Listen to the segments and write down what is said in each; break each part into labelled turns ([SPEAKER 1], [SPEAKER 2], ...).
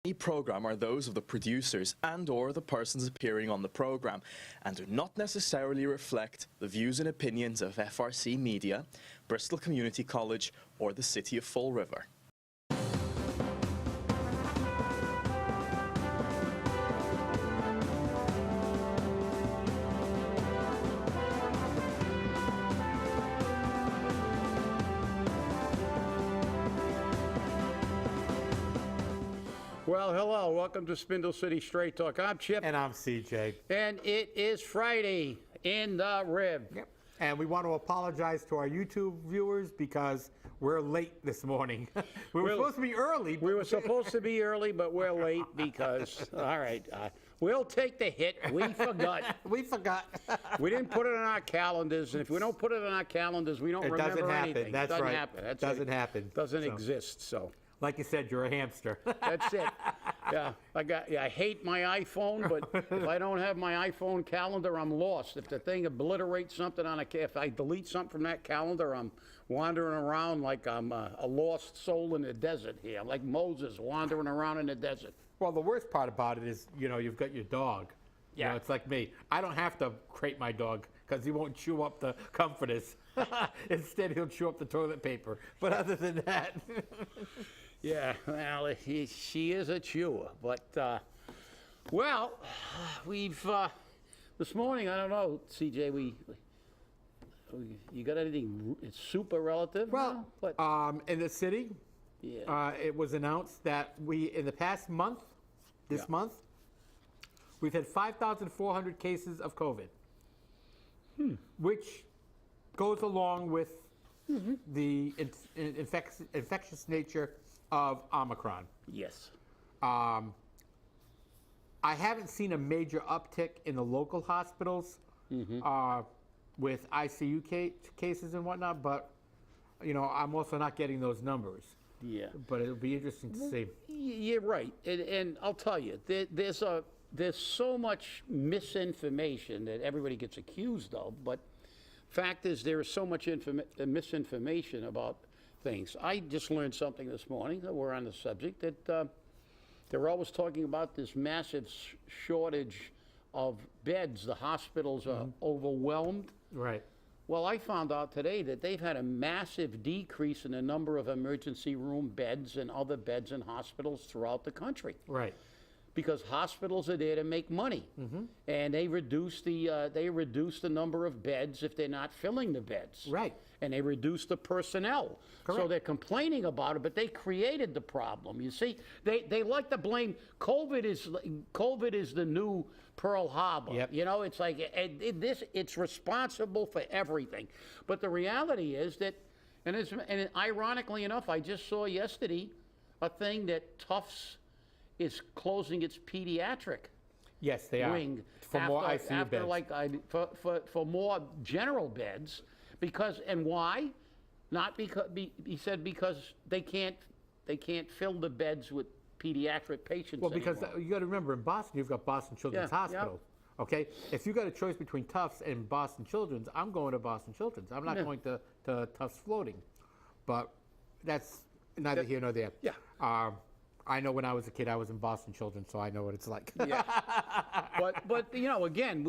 [SPEAKER 1] Any program are those of the producers and/or the persons appearing on the program and do not necessarily reflect the views and opinions of FRC Media, Bristol Community College, or the City of Fall River.
[SPEAKER 2] Well, hello. Welcome to Spindle City Straight Talk. I'm Chip.
[SPEAKER 3] And I'm CJ.
[SPEAKER 2] And it is Friday in the Rib.
[SPEAKER 3] Yep. And we want to apologize to our YouTube viewers because we're late this morning. we were supposed to be early.
[SPEAKER 2] We were supposed to be early, but we're late because, all right, we'll take the hit. We forgot.
[SPEAKER 3] We forgot.
[SPEAKER 2] We didn't put it on our calendars, and if we don't put it on our calendars, we don't remember
[SPEAKER 3] doesn't happen.
[SPEAKER 2] anything.
[SPEAKER 3] That's
[SPEAKER 2] doesn't
[SPEAKER 3] right.
[SPEAKER 2] happen. That's
[SPEAKER 3] doesn't
[SPEAKER 2] right.
[SPEAKER 3] happen.
[SPEAKER 2] Doesn't exist, so.
[SPEAKER 3] Like you said, you're a hamster.
[SPEAKER 2] That's it. Yeah, I hate my iPhone, but if I don't have my iPhone calendar, I'm lost. If the thing obliterates something if I delete something from that calendar, I'm wandering around like I'm a lost soul in the desert here, like Moses wandering around in the desert.
[SPEAKER 3] Well, the worst part about it is, you've got your dog.
[SPEAKER 2] Yeah.
[SPEAKER 3] It's like me. I don't have to crate my dog because he won't chew up the comforters. Instead, he'll chew up the toilet paper. But other than that...
[SPEAKER 2] Yeah, well, she is a chewer, but, well, we've, this morning, I don't know, CJ, you got anything super relative?
[SPEAKER 3] Well, in the city,
[SPEAKER 2] yeah.
[SPEAKER 3] It was announced that in the past month, month, we've had 5,400 cases of COVID, which goes along with the infectious nature of Omicron.
[SPEAKER 2] Yes.
[SPEAKER 3] I haven't seen a major uptick in the local hospitals with ICU cases and whatnot, but I'm also not getting those numbers.
[SPEAKER 2] Yeah.
[SPEAKER 3] But it'll be interesting to see.
[SPEAKER 2] You're right, and I'll tell you, there's so much misinformation that everybody gets accused of, but fact is there is so much misinformation about things. I just learned something this morning that we're on the subject that they're always talking about this massive shortage of beds. The hospitals are overwhelmed.
[SPEAKER 3] Right.
[SPEAKER 2] Well, I found out today that they've had a massive decrease in the number of emergency room beds and other beds in hospitals throughout the country.
[SPEAKER 3] Right.
[SPEAKER 2] Because hospitals are there to make money, and they reduce the number of beds if they're not filling the beds. Right. And they reduce the personnel. Correct. So they're complaining about it, but they created the problem. You see, they like to blame COVID is the new Pearl Harbor. Yep. It's like it's responsible for everything. But the reality is that, and ironically enough, I just saw yesterday a thing that Tufts is closing its pediatric wing
[SPEAKER 3] for more ICU beds.
[SPEAKER 2] For more general beds, and why? Not because he said because they can't fill the beds with pediatric patients.
[SPEAKER 3] Well, because
[SPEAKER 2] anymore.
[SPEAKER 3] you got to remember, in Boston you've got Boston Children's Hospital. Yeah. Okay, if you got a choice between Tufts and Boston Children's, I'm going to Boston Children's. I'm not going to Tufts Floating, but that's neither here nor there. Yeah. I know when I was a kid, I was in Boston Children's, so I know what it's like.
[SPEAKER 2] Yeah. But again,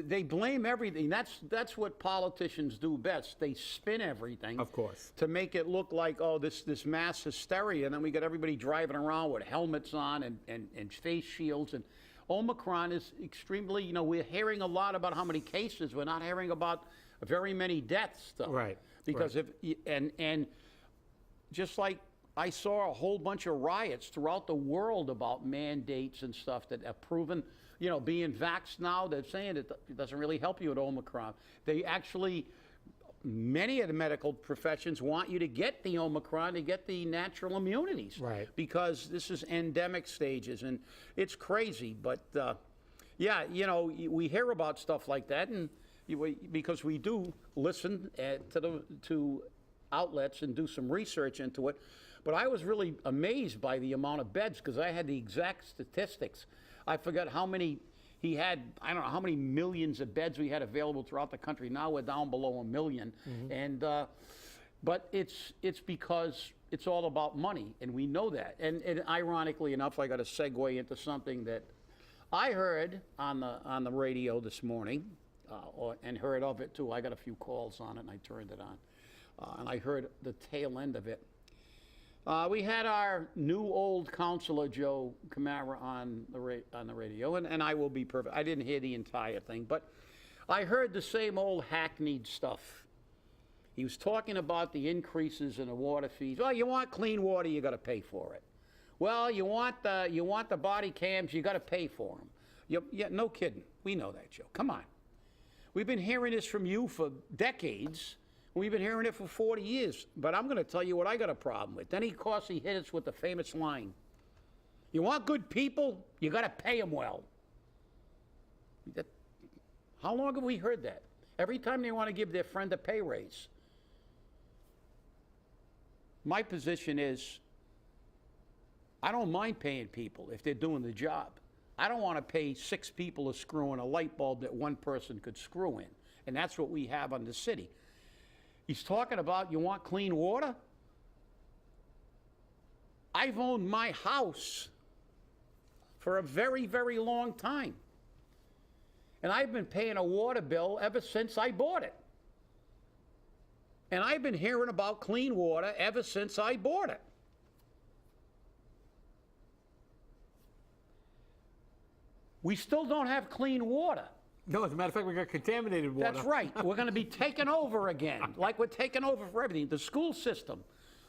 [SPEAKER 2] they blame everything. That's what politicians do best. They spin everything,
[SPEAKER 3] of course,
[SPEAKER 2] to make it look like, this mass hysteria, and then we got everybody driving around with helmets on and face shields. And Omicron is extremely, we're hearing a lot about how many cases. We're not hearing about very many deaths, though.
[SPEAKER 3] Right.
[SPEAKER 2] Because and just like I saw a whole bunch of riots throughout the world about mandates and stuff that are proven, being vaxxed now, they're saying it doesn't really help you with Omicron. They actually, many of the medical professions want you to get the Omicron to get the natural immunities. Right. Because this is endemic stages, and it's crazy. But, we hear about stuff like that, and because we do listen to outlets and do some research into it. But I was really amazed by the amount of beds because I had the exact statistics. I forgot how many he had. I don't know how many millions of beds we had available throughout the country. Now we're down below 1 million. And but it's because it's all about money, and we know that. And ironically enough, I got to segue into something that I heard on the radio this morning, and heard of it too. I got a few calls on it, and I turned it on, and I heard the tail end of it. We had our new old councilor Joe Camara on the radio, and I will be perfect. I didn't hear the entire thing, but I heard the same old hackneyed stuff. He was talking about the increases in the water fees. Well, you want clean water, you got to pay for it. Well, you want the body cams, you got to pay for them. Yeah, no kidding. We know that, Joe. Come on. We've been hearing this from you for decades. We've been hearing it for 40 years. But I'm going to tell you what I got a problem with. Then he hit us with the famous line. You want good people, you got to pay them well. How long have we heard that? Every time they want to give their friend a pay raise. My position is, I don't mind paying people if they're doing the job. I don't want to pay 6 people to screw in a light bulb that one person could screw in. And that's what we have on the city. He's talking about, you want clean water? I've owned my house for a very, very long time. And I've been paying a water bill ever since I bought it. And I've been hearing about clean water ever since I bought it. We still don't have clean water.
[SPEAKER 3] No, as a matter of fact, we got contaminated water.
[SPEAKER 2] That's right. We're going to be taken over again, like we're taking over for everything. The school system,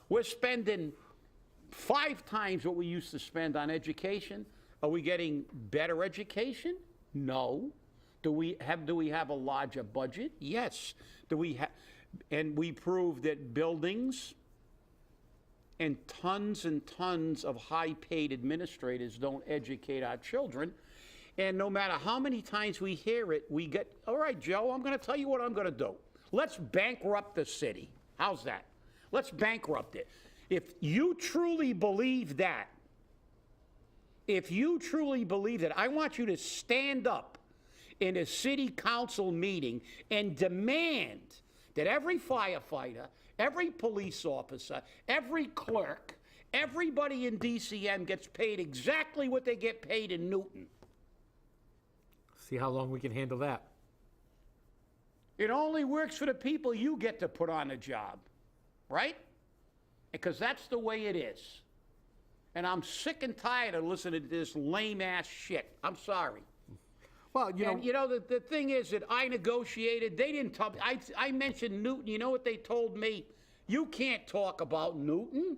[SPEAKER 2] we're spending 5 times what we used to spend on education. Are we getting better education? No. Do we have a larger budget? Yes. And we prove that buildings and tons of high-paid administrators don't educate our children. And no matter how many times we hear it, we get, all right, Joe, I'm going to tell you what I'm going to do. Let's bankrupt the city. How's that? Let's bankrupt it. If you truly believe that, I want you to stand up in a city council meeting and demand that every firefighter, every police officer, every clerk, everybody in DCM gets paid exactly what they get paid in Newton.
[SPEAKER 3] See how long we can handle that.
[SPEAKER 2] It only works for the people you get to put on a job, right? Because that's the way it is. And I'm sick and tired of listening to this lame-ass shit. I'm sorry.
[SPEAKER 3] Well,
[SPEAKER 2] the thing is that I negotiated. They didn't tell me. I mentioned Newton. You know what they told me? You can't talk about Newton.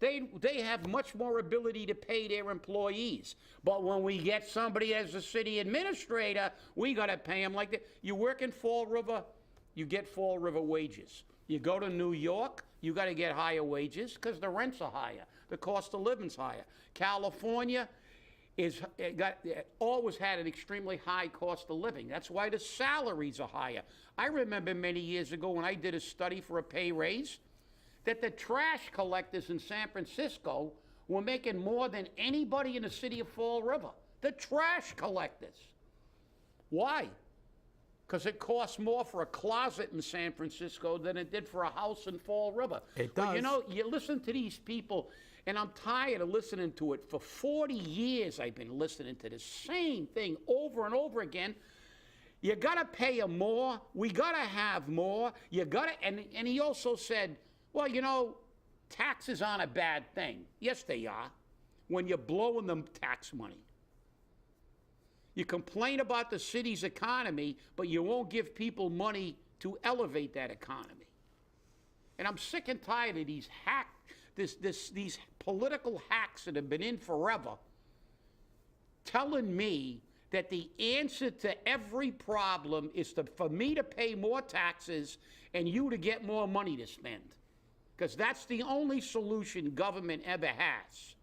[SPEAKER 2] They have much more ability to pay their employees. But when we get somebody as a city administrator, we got to pay them like that. You work in Fall River, you get Fall River wages. You go to New York, you got to get higher wages because the rents are higher. The cost of living's higher. California always had an extremely high cost of living. That's why the salaries are higher. I remember many years ago when I did a study for a pay raise, that the trash collectors in San Francisco were making more than anybody in the city of Fall River. The trash collectors. Why? Because it costs more for a closet in San Francisco than it did for a house in Fall River.
[SPEAKER 3] It does.
[SPEAKER 2] But you listen to these people, and I'm tired of listening to it. For 40 years I've been listening to the same thing over and over again. You got to pay them more. We got to have more. You got to, and he also said, well, taxes aren't a bad thing. Yes, they are, when you're blowing them tax money. You complain about the city's economy, but you won't give people money to elevate that economy. And I'm sick and tired of these these political hacks that have been in forever telling me that the answer to every problem is for me to pay more taxes and you to get more money to spend. Because that's the only solution government ever has.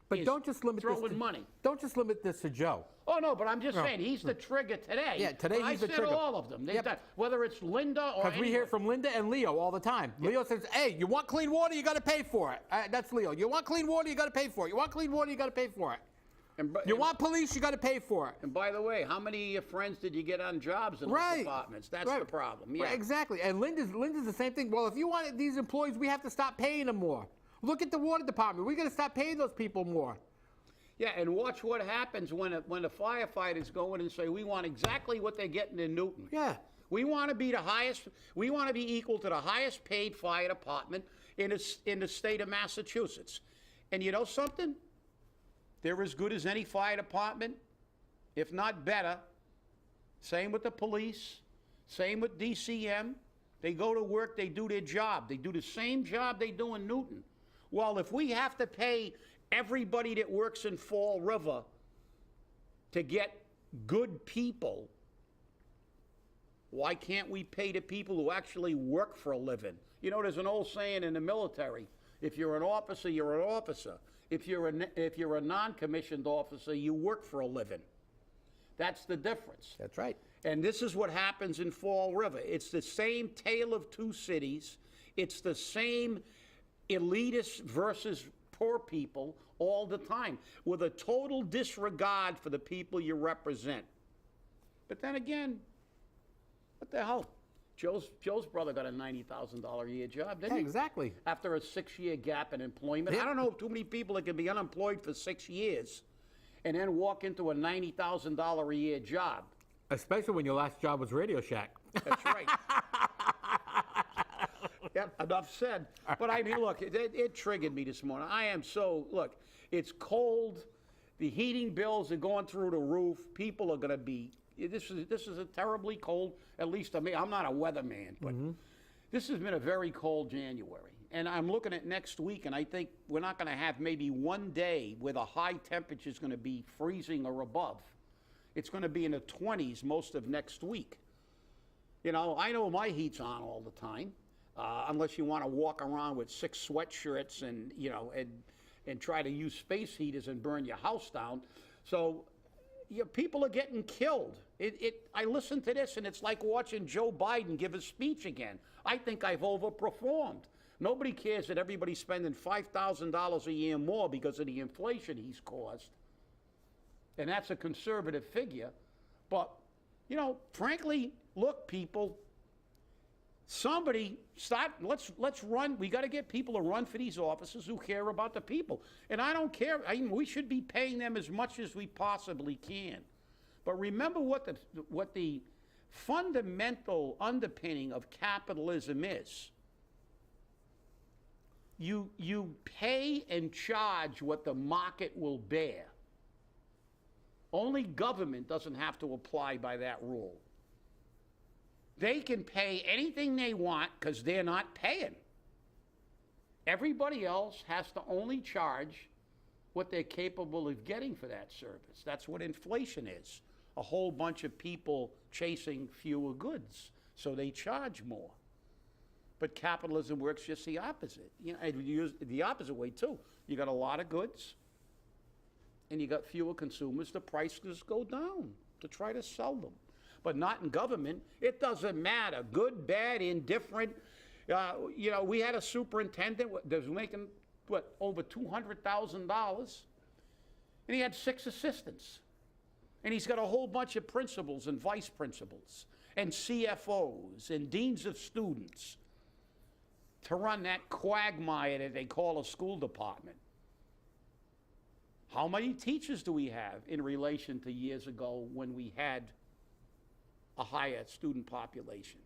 [SPEAKER 3] But don't just limit this to
[SPEAKER 2] money.
[SPEAKER 3] Don't just limit this to Joe.
[SPEAKER 2] Oh no, but I'm just saying he's the trigger today.
[SPEAKER 3] Yeah, today he's the trigger.
[SPEAKER 2] I said all of them. Whether it's Linda or
[SPEAKER 3] because we hear from Linda and Leo all the time. Yep. Leo says, "Hey, you want clean water? You got to pay for it." That's Leo. You want clean water? You got to pay for it. You want clean water? You got to pay for it. You want police, you got to pay for it.
[SPEAKER 2] And by the way, how many of your friends did you get on jobs in those departments? That's the problem. Yeah,
[SPEAKER 3] right, exactly. And Linda's the same thing. Well, if you want these employees, we have to stop paying them more. Look at the water department. We're going to stop paying those people more.
[SPEAKER 2] Yeah, and watch what happens when the firefighters go in and say, we want exactly what they're getting in Newton.
[SPEAKER 3] Yeah.
[SPEAKER 2] We want to be the highest. We want to be equal to the highest paid fire department in the state of Massachusetts. And you know something? They're as good as any fire department, if not better. Same with the police. Same with DCM. They go to work. They do their job. They do the same job they do in Newton. Well, if we have to pay everybody that works in Fall River to get good people, why can't we pay the people who actually work for a living? You know, there's an old saying in the military, if you're an officer, you're an officer. If you're a non-commissioned officer, you work for a living. That's the difference.
[SPEAKER 3] That's right.
[SPEAKER 2] And this is what happens in Fall River. It's the same tale of two cities. It's the same elitist versus poor people all the time, with a total disregard for the people you represent. But then again, what the hell? Joe's brother got a $90,000 a year job, didn't he?
[SPEAKER 3] Exactly.
[SPEAKER 2] After a 6-year gap in employment. I don't know too many people that can be unemployed for 6 years and then walk into a $90,000 a year job.
[SPEAKER 3] Especially when your last job was Radio Shack.
[SPEAKER 2] That's right. Yep, enough said. But I mean, look, it triggered me this morning. Look, it's cold. The heating bills are going through the roof. People are going to be, this is a terribly cold, at least to me. I'm not a weatherman, but this has been a very cold January. And I'm looking at next week, and I think we're not going to have maybe one day where the high temperature is going to be freezing or above. It's going to be in the 20s most of next week. You know, I know my heat's on all the time. Unless you want to walk around with 6 sweatshirts and, you know, and try to use space heaters and burn your house down. So people are getting killed. I listen to this, and it's like watching Joe Biden give a speech again. I think I've overperformed. Nobody cares that everybody's spending $5,000 a year more because of the inflation he's caused. And that's a conservative figure. But, you know, frankly, look, people, somebody let's run. We got to get people to run for these offices who care about the people. And I don't care. I mean, we should be paying them as much as we possibly can. But remember what the fundamental underpinning of capitalism is. You pay and charge what the market will bear. Only government doesn't have to apply by that rule. They can pay anything they want because they're not paying. Everybody else has to only charge what they're capable of getting for that service. That's what inflation is. A whole bunch of people chasing fewer goods, so they charge more. But capitalism works just the opposite. You know, and you use the opposite way too. You got a lot of goods, and you got fewer consumers. The prices go down to try to sell them. But not in government. It doesn't matter. Good, bad, indifferent. You know, we had a superintendent that was making, over $200,000. And he had 6 assistants. And he's got a whole bunch of principals and vice principals and CFOs and deans of students to run that quagmire that they call a school department. How many teachers do we have in relation to years ago when we had a higher student population?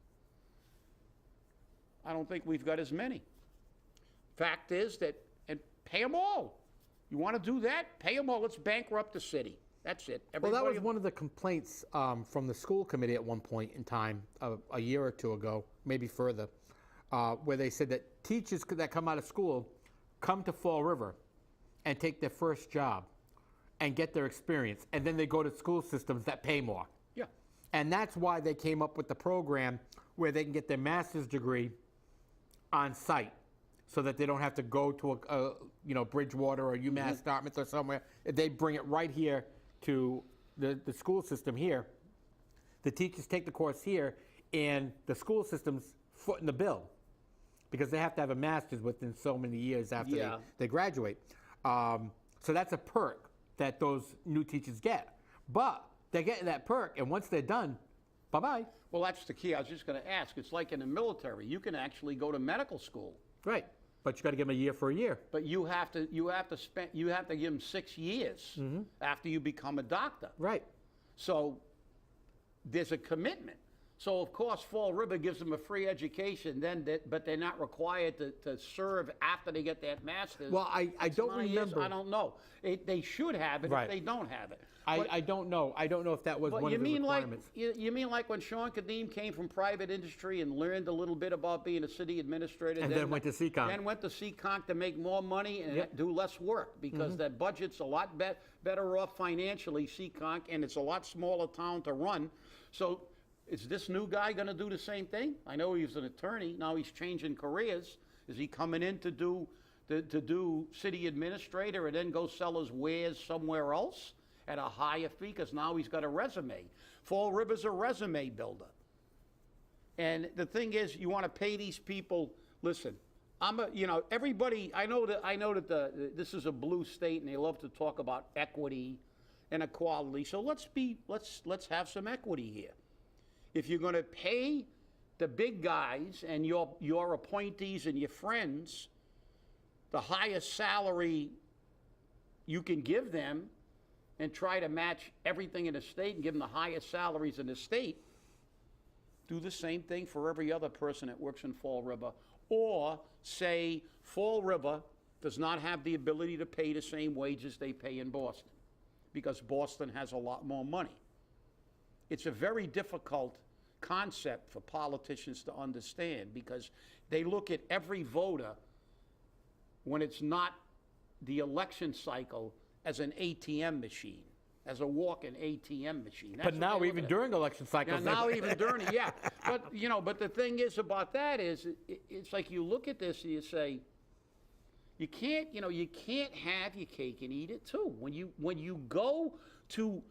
[SPEAKER 2] I don't think we've got as many. Fact is that, and pay them all. You want to do that? Pay them all. Let's bankrupt the city. That's it.
[SPEAKER 3] Well, that was one of the complaints from the school committee at one point in time, a year or two ago, maybe further, where they said that teachers that come out of school come to Fall River and take their first job and get their experience, and then they go to school systems that pay more.
[SPEAKER 2] Yeah.
[SPEAKER 3] And that's why they came up with the program where they can get their master's degree on site, so that they don't have to go to Bridgewater or UMass Dartmouth or somewhere. They bring it right here to the school system here. The teachers take the course here, and the school system's footing the bill because they have to have a master's within so many years after they graduate. So that's a perk that those new teachers get. But they're getting that perk, and once they're done, bye-bye.
[SPEAKER 2] Well, that's the key. I was just going to ask. It's like in the military. You can actually go to medical school.
[SPEAKER 3] Right. But you got to give them a year for a year.
[SPEAKER 2] But you have to give them 6 years after you become a doctor.
[SPEAKER 3] Right.
[SPEAKER 2] So there's a commitment. So of course Fall River gives them a free education, but they're not required to serve after they get that master's.
[SPEAKER 3] Well, I don't remember.
[SPEAKER 2] I don't know. They should have it if they don't have it.
[SPEAKER 3] I don't know. I don't know if that was one of the requirements.
[SPEAKER 2] You mean like when Sean Kadeem came from private industry and learned a little bit about being a city administrator,
[SPEAKER 3] and then went to Seekonk.
[SPEAKER 2] Then went to Seekonk to make more money and do less work because that budget's a lot better off financially, Seekonk, and it's a lot smaller town to run. So is this new guy going to do the same thing? I know he's an attorney. Now he's changing careers. Is he coming in to do city administrator and then go sell his wares somewhere else at a higher fee? Because now he's got a resume. Fall River's a resume builder. And the thing is, you want to pay these people. Listen, everybody. I know that this is a blue state, and they love to talk about equity and equality. So let's have some equity here. If you're going to pay the big guys and your appointees and your friends the highest salary you can give them and try to match everything in the state and give them the highest salaries in the state, do the same thing for every other person that works in Fall River. Or say Fall River does not have the ability to pay the same wages they pay in Boston because Boston has a lot more money. It's a very difficult concept for politicians to understand because they look at every voter when it's not the election cycle as an ATM machine, as a walk-in ATM machine. That's
[SPEAKER 3] but now even during election cycles.
[SPEAKER 2] Now even during it, yeah. But the thing is about that is it's like you look at this and you say, you can't have your cake and eat it too. When you go to,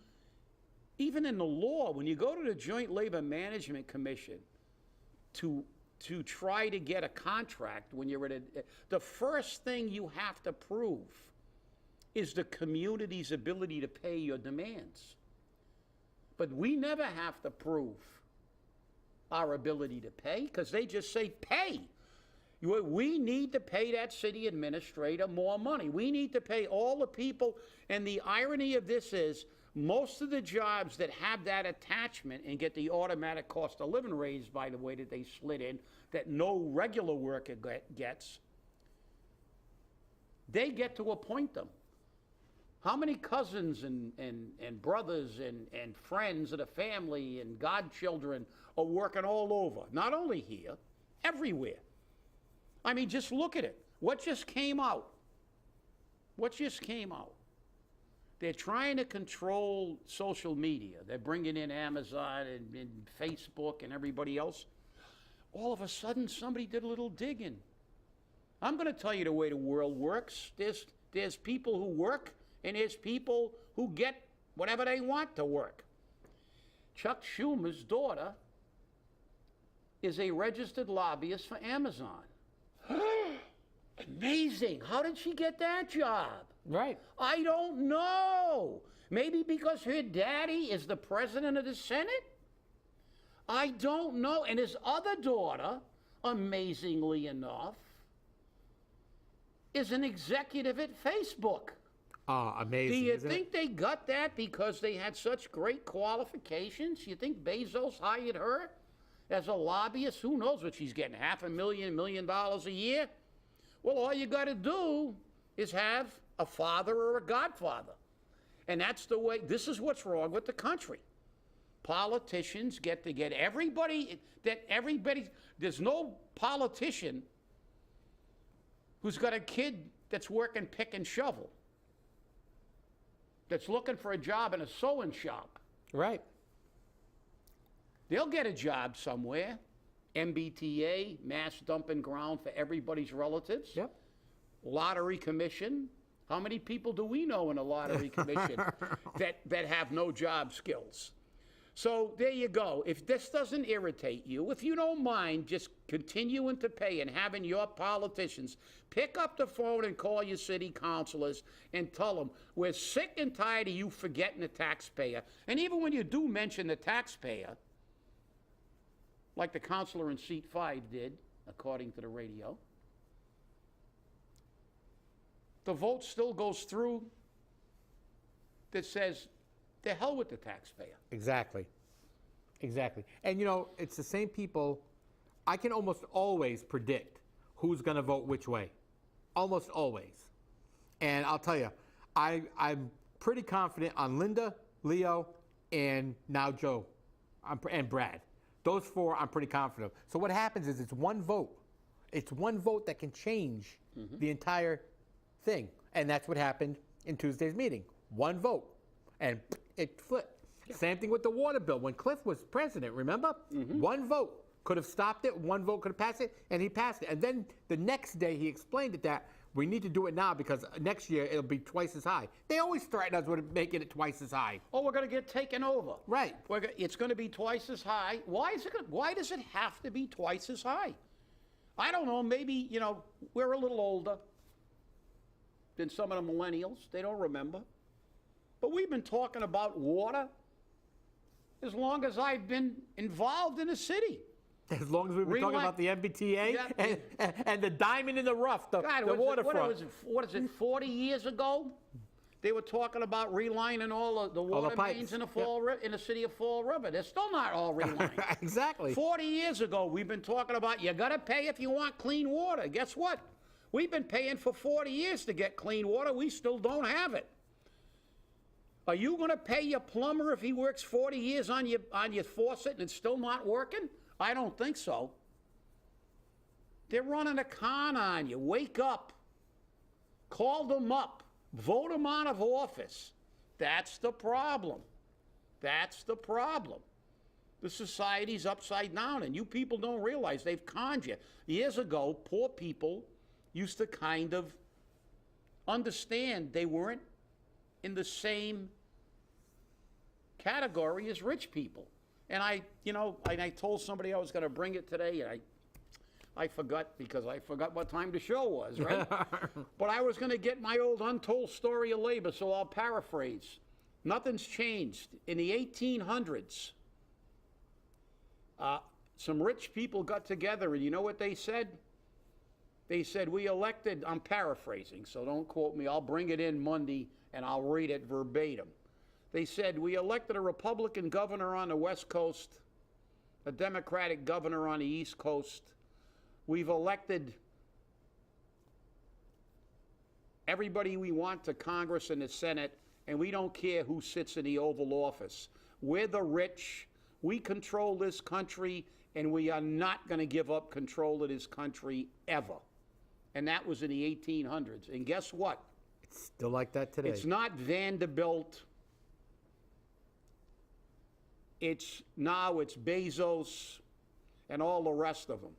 [SPEAKER 2] even in the law, when you go to the Joint Labor Management Commission to try to get a contract, when you're the first thing you have to prove is the community's ability to pay your demands. But we never have to prove our ability to pay because they just say pay. We need to pay that city administrator more money. We need to pay all the people. And the irony of this is most of the jobs that have that attachment and get the automatic cost of living raise, by the way, that they slid in, that no regular worker gets, they get to appoint them. How many cousins and brothers and friends of the family and godchildren are working all over? Not only here, everywhere. I mean, just look at it. What just came out? They're trying to control social media. They're bringing in Amazon and Facebook and everybody else. All of a sudden, somebody did a little digging. I'm going to tell you the way the world works. There's people who work, and there's people who get whatever they want to work. Chuck Schumer's daughter is a registered lobbyist for Amazon. Amazing. How did she get that job?
[SPEAKER 3] Right.
[SPEAKER 2] I don't know. Maybe because her daddy is the president of the Senate? I don't know. And his other daughter, amazingly enough, is an executive at Facebook.
[SPEAKER 3] Amazing.
[SPEAKER 2] Do you think they got that because they had such great qualifications? You think Bezos hired her as a lobbyist? Who knows what she's getting, $500,000, $1 million a year? Well, all you got to do is have a father or a godfather. And that's the way, this is what's wrong with the country. Politicians get to get everybody, there's no politician who's got a kid that's working pick and shovel, that's looking for a job in a sewing shop.
[SPEAKER 3] Right.
[SPEAKER 2] They'll get a job somewhere. MBTA, mass dumping ground for everybody's relatives.
[SPEAKER 3] Yep.
[SPEAKER 2] Lottery commission. How many people do we know in a lottery commission that have no job skills? So there you go. If this doesn't irritate you, if you don't mind just continuing to pay and having your politicians pick up the phone and call your city councilors and tell them, we're sick and tired of you forgetting the taxpayer. And even when you do mention the taxpayer, like the councilor in seat 5 did, according to the radio, the vote still goes through that says, the hell with the taxpayer.
[SPEAKER 3] Exactly. Exactly. And you know, it's the same people. I can almost always predict who's going to vote which way. Almost always. And I'll tell you, I'm pretty confident on Linda, Leo, and now Joe, and Brad. Those 4 I'm pretty confident of. So what happens is it's one vote. It's one vote that can change the entire thing. And that's what happened in Tuesday's meeting. One vote. And it flipped. Yeah. Same thing with the water bill. When Cliff was president, remember? One vote could have stopped it, one vote could have passed it, and he passed it. And then the next day he explained it that we need to do it now because next year it'll be twice as high. They always threaten us with making it twice as high.
[SPEAKER 2] Oh, we're going to get taken over.
[SPEAKER 3] Right.
[SPEAKER 2] It's going to be twice as high. Why does it have to be twice as high? I don't know. Maybe, you know, we're a little older than some of the millennials. They don't remember. But we've been talking about water as long as I've been involved in the city.
[SPEAKER 3] As long as we've been talking about the MBTA and the diamond in the rough, the waterfront.
[SPEAKER 2] What is it, 40 years ago? They were talking about relining all the water mains in the in the city of Fall River. They're still not all relined.
[SPEAKER 3] Exactly.
[SPEAKER 2] 40 years ago, we've been talking about you got to pay if you want clean water. Guess what? We've been paying for 40 years to get clean water. We still don't have it. Are you going to pay your plumber if he works 40 years on your faucet and it's still not working? I don't think so. They're running a con on you. Wake up. Call them up. Vote them out of office. That's the problem. That's the problem. The society's upside down, and you people don't realize they've conned you. Years ago, poor people used to kind of understand they weren't in the same category as rich people. And I told somebody I was going to bring it today, and I forgot because I forgot what time the show was, right? But I was going to get my old untold story of labor, so I'll paraphrase. Nothing's changed. In the 1800s, some rich people got together, and you know what they said? They said, we elected, I'm paraphrasing, so don't quote me. I'll bring it in Monday, and I'll read it verbatim. They said, we elected a Republican governor on the West Coast, a Democratic governor on the East Coast. We've elected everybody we want to Congress and the Senate, and we don't care who sits in the Oval Office. We're the rich. We control this country, and we are not going to give up control of this country ever. And that was in the 1800s. And guess what?
[SPEAKER 3] It's still like that today.
[SPEAKER 2] It's not Vanderbilt. It's Bezos and all the rest of them.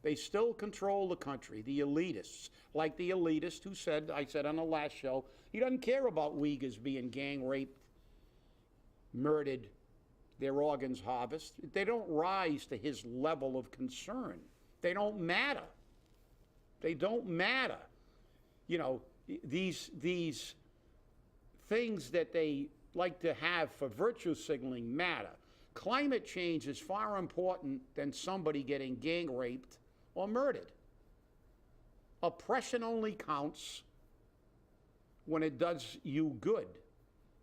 [SPEAKER 2] They still control the country, the elitists, like the elitist who said, I said on the last show, he doesn't care about Uyghurs being gang raped, murdered, their organs harvested. They don't rise to his level of concern. They don't matter. They don't matter. You know, these things that they like to have for virtue signaling matter. Climate change is far important than somebody getting gang raped or murdered. Oppression only counts when it does you good.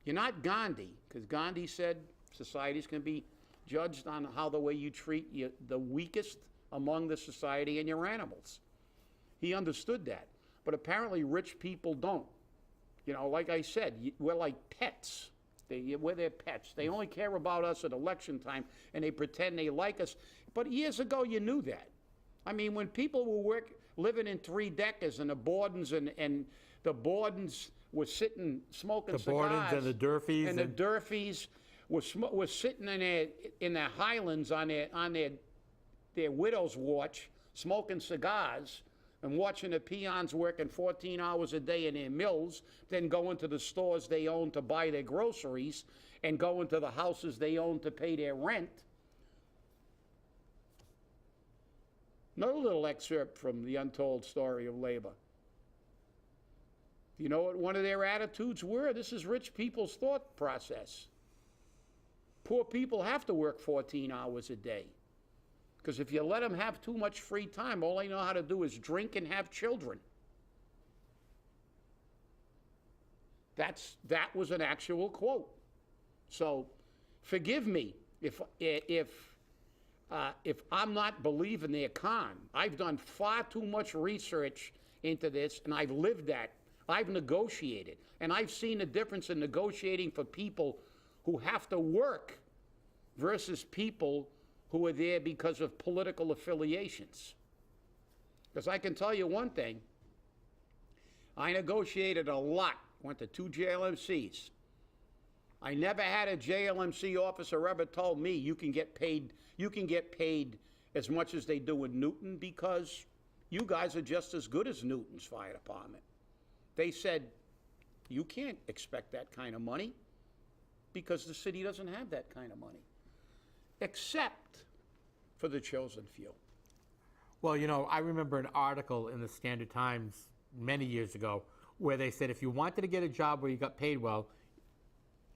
[SPEAKER 2] You're not Gandhi, because Gandhi said societies can be judged on how the way you treat the weakest among the society and your animals. He understood that. But apparently rich people don't. You know, like I said, we're like pets. We're their pets. They only care about us at election time, and they pretend they like us. But years ago, you knew that. I mean, when people were living in three-deckers and the Bordens and the Bordens were sitting smoking cigars.
[SPEAKER 3] The Bordens and the Durfees.
[SPEAKER 2] And the Durfees were sitting in their Highlands on their widow's watch, smoking cigars. and watching the peons working 14 hours a day in their mills, then going to the stores they own to buy their groceries, and going to the houses they own to pay their rent. Another little excerpt from The Untold Story of Labor. You know what one of their attitudes were? This is rich people's thought process. Poor people have to work 14 hours a day. Because if you let them have too much free time, all they know how to do is drink and have children. That was an actual quote. So forgive me if I'm not believing their con. I've done far too much research into this, and I've lived that. I've negotiated, and I've seen the difference in negotiating for people who have to work versus people who are there because of political affiliations. Because I can tell you one thing, I negotiated a lot, went to 2 JLMCs. I never had a JLMC officer ever told me you can get paid as much as they do in Newton because you guys are just as good as Newton's fire department. They said, you can't expect that kind of money because the city doesn't have that kind of money, except for the chosen few.
[SPEAKER 3] Well, you know, I remember an article in the Standard Times many years ago where they said if you wanted to get a job where you got paid well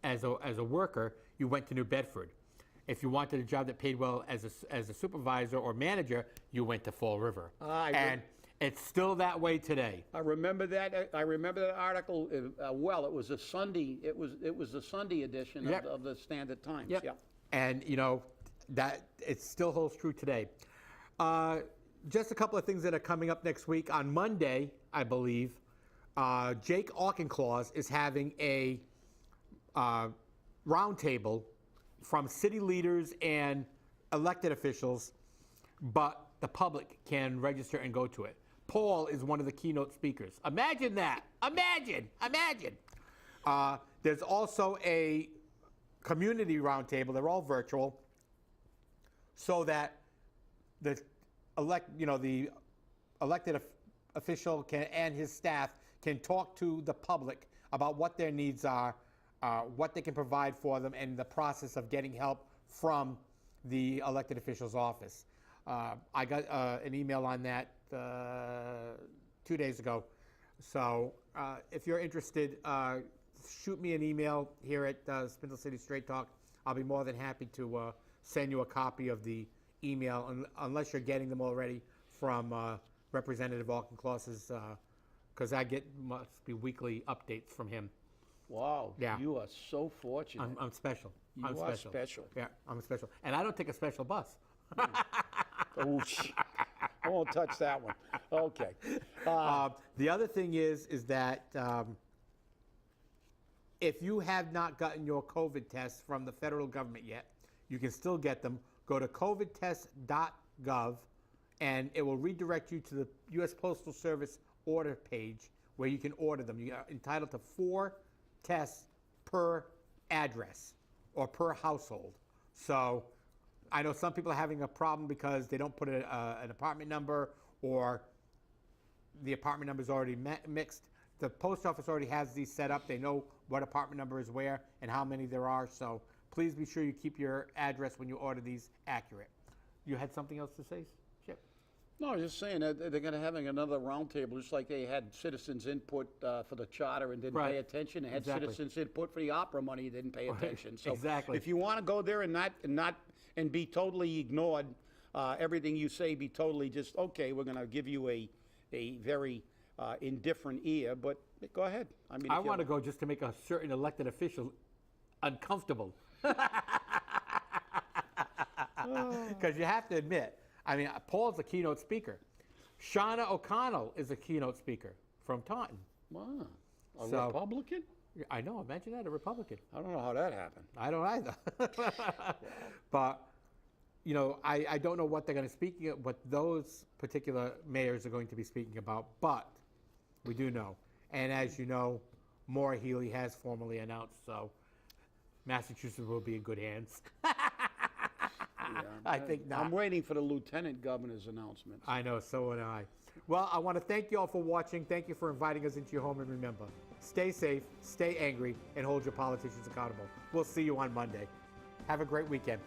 [SPEAKER 3] as a worker, you went to New Bedford. If you wanted a job that paid well as a supervisor or manager, you went to Fall River. And it's still that way today.
[SPEAKER 2] I remember that. I remember that article. Well, it was a Sunday. It was the Sunday edition of the Standard Times.
[SPEAKER 3] Yep. And you know that it still holds true today. Just a couple of things that are coming up next week. On Monday, I believe, Jake Auchincloss is having a roundtable from city leaders and elected officials, but the public can register and go to it. Paul is one of the keynote speakers. Imagine that. Imagine. There's also a community roundtable. They're all virtual, so that the elected official and his staff can talk to the public about what their needs are, what they can provide for them, and the process of getting help from the elected official's office. I got an email on that 2 days ago. So if you're interested, shoot me an email here at Spindle City Straight Talk. I'll be more than happy to send you a copy of the email, unless you're getting them already from Representative Auchincloss's, because must be weekly updates from him.
[SPEAKER 2] Wow.
[SPEAKER 3] Yeah.
[SPEAKER 2] You are so fortunate.
[SPEAKER 3] I'm special.
[SPEAKER 2] You are special.
[SPEAKER 3] Yeah, I'm special. And I don't take a special bus.
[SPEAKER 2] Oof. I won't touch that one. Okay.
[SPEAKER 3] The other thing is that if you have not gotten your COVID tests from the federal government yet, you can still get them. Go to covidtest.gov, and it will redirect you to the U.S. Postal Service order page where you can order them. You are entitled to 4 tests per address or per household. So I know some people are having a problem because they don't put an apartment number, or the apartment number is already mixed. The post office already has these set up. They know what apartment number is where and how many there are. So please be sure you keep your address when you order these accurate. You had something else to say, Chip?
[SPEAKER 2] No, I was just saying that they're going to having another roundtable, just like they had citizens input for the charter and didn't pay attention. They had citizens input for the opera money, didn't pay attention. So if you want to go there and be totally ignored, everything you say be totally just, okay, we're going to give you a very indifferent ear, but go ahead. I mean,
[SPEAKER 3] I want to go just to make a certain elected official uncomfortable. Because you have to admit, I mean, Paul's a keynote speaker. Shauna O'Connell is a keynote speaker from Taunton.
[SPEAKER 2] Wow. A Republican?
[SPEAKER 3] I know, imagine that, a Republican.
[SPEAKER 2] I don't know how that happened.
[SPEAKER 3] I don't either. But, you know, I don't know what they're going to speak, what those particular mayors are going to be speaking about, but we do know. And as you know, Maura Healey has formally announced, so Massachusetts will be in good hands. I think not.
[SPEAKER 2] I'm waiting for the lieutenant governor's announcement.
[SPEAKER 3] I know, so am I. Well, I want to thank you all for watching. Thank you for inviting us into your home. And remember, stay safe, stay angry, and hold your politicians accountable. We'll see you on Monday. Have a great weekend.